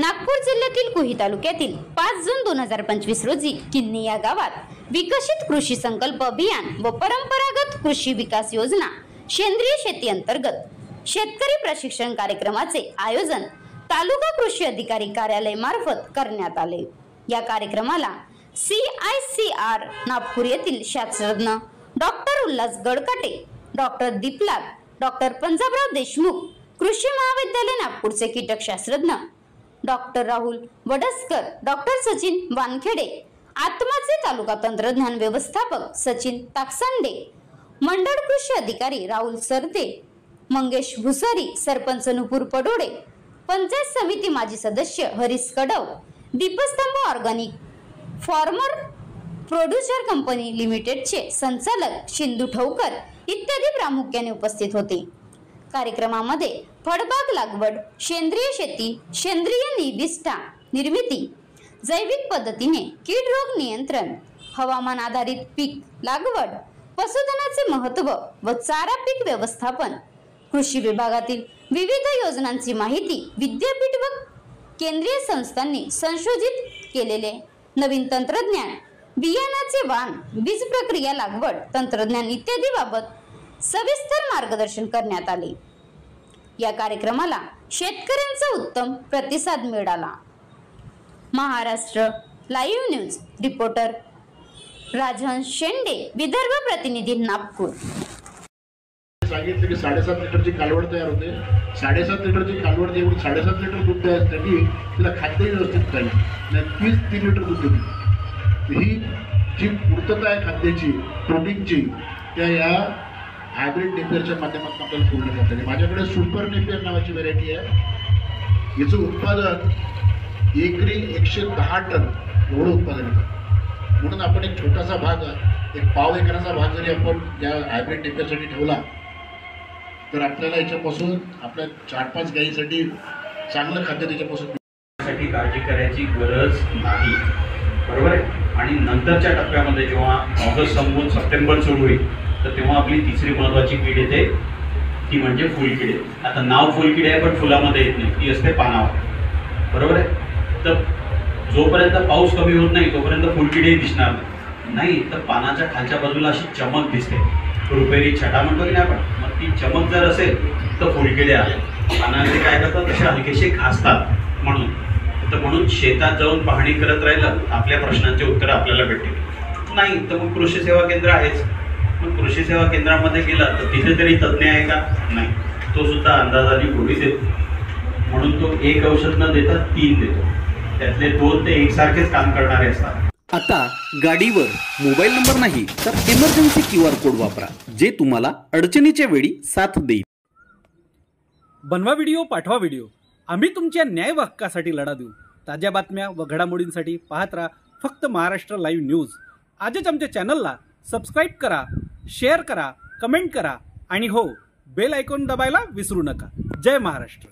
नागपूर जिल्ह्यातील कुही तालुक्यातील 5 जून 2025 रोजी किन्नी या गावात विकसित कृषी संकल्प अभियान व परंपरागत कृषी विकास योजना सेंद्रिय शेती अंतर्गत शेतकरी प्रशिक्षण कार्यक्रमाचे आयोजन तालुका कृषी अधिकारी कार्यालय मार्फत करण्यात आले। या कार्यक्रमाला CICR नागपूर येथील शास्त्रज्ञ doctor Ulhas Gadkate, doctor Deeplal, doctor Panjabrao Deshmukh, कृषी महाविद्यालय नागपूरचे कीटकशास्त्रज्ञ डॉक्टर राहुल वडसकर, डॉक्टर सचिन वानखेडे, आत्माचे तालुका तंत्रज्ञान व्यवस्थापक सचिन ताकसंडे, मंडळ कृषी अधिकारी राहुल सरते, मंगेश भुसारी, सरपंच नुपूर पडोडे, पंचायत समिती माजी सदस्य हरीश कडव, दीपस्तंभ ऑर्गॅनिक फार्मर प्रोड्युसर कंपनी लिमिटेडचे संचालक शिंदू ठवकर इत्यादी प्रामुख्याने उपस्थित होते। कार्यक्रमामध्ये फळबाग लागवड, सेंद्रिय शेती, सेंद्रिय निविष्ठा निर्मिती, जैविक पद्धतीने कीड रोग नियंत्रण, हवामान आधारित पीक लागवड, पशुधनाचे महत्त्व व चारा पीक व्यवस्थापन, कृषी विभागातील विविध योजनांची माहिती, विद्यापीठ व केंद्रीय संस्थांनी संशोधित केलेले नवीन तंत्रज्ञान, बियाणाचे वाण, बीज प्रक्रिया लागवड तंत्रज्ञान इत्यादी बाबत सविस्तर मार्गदर्शन करण्यात आले। या कार्यक्रमाला शेतकऱ्यांचा उत्तम प्रतिसाद मिळाला। महाराष्ट्र लाईव्ह न्यूज रिपोर्टर राजहंस शेंडे, विदर्भ प्रतिनिधी नागपूर। सांगितलं की 7.5 लिटरची कालवड तयार होते। 7.5 लिटरची कालवड देऊन 7.5 लिटर दूध द्यायसाठी तिला खाद्य व्यवस्थित पाहिजे, 3 लिटर दूध देते। ही जी पूर्तता आहे खाद्याची, प्रोटीनची, त्या या हायब्रिड नेपियरच्या माध्यमातून आपल्याला पूर्ण करता येते। माझ्याकडे सुपर नेपियर नावाची व्हरायटी आहे। याचं उत्पादन एकरी 110 टन एवढं उत्पादन येतं। म्हणून आपण एक छोटासा भाग, एक पाव एकराचा भाग जरी आपण या हायब्रिड नेपियरसाठी ठेवला तर आपल्याला याच्यापासून आपल्या 4-5 गायीसाठी चांगलं खाद्य त्याच्यापासून काळजी करायची गरज नाही, बरोबर आहे। आणि नंतरच्या टप्प्यामध्ये जेव्हा ऑगस्ट संपून सप्टेंबर सुरू होईल तर तेव्हा आपली तिसरी महत्त्वाची कीड येते, ती म्हणजे फुलकिडे। आता नाव फुलकिडे आहे पण फुलामध्ये येत नाही, ती असते पानावर, बरोबर आहे। तर जोपर्यंत पाऊस कमी होत नाही तोपर्यंत फुलकिडे दिसणार नाही, तर पानाच्या खालच्या बाजूला अशी चमक दिसते, रुपेरी छटा म्हणतो की नाही आपण, मग ती चमक जर असेल तर फुलकिडे आले। पानाचे काय करतात, तसे हलकेसे खासतात म्हणून शेतात जाऊन पाहणी करत राहिलं आपल्या प्रश्नांचे उत्तर आपल्याला भेटतील। नाही तर मग कृषी सेवा केंद्र आहेच, मग कृषी सेवा केंद्रामध्ये गेला तर तिथे तरी तज्ञ आहे का, नाही, तो सुद्धा अंदाजाने गोळी देतो। म्हणून तो एक औषध न देता 3 देतो, त्यातले 2 ते एकसारखेच काम करणारे असतात। आता गाडीवर मोबाईल नंबर नाही तर इमर्जन्सी QR कोड वापरा, जे तुम्हाला अडचणीच्या वेळी साथ देईल। बनवा व्हिडिओ, पाठवा व्हिडिओ, आम्ही तुमच्या न्याय व हक्कासाठी लढा देऊ। ताज्या बातम्या व घडामोडींसाठी पाहत राहा फक्त महाराष्ट्र लाईव्ह न्यूज। आजच आमच्या चॅनलला सबस्क्राईब करा, शेअर करा, कमेंट करा आणि हो, बेल आयकॉन दाबायला विसरू नका। जय महाराष्ट्र।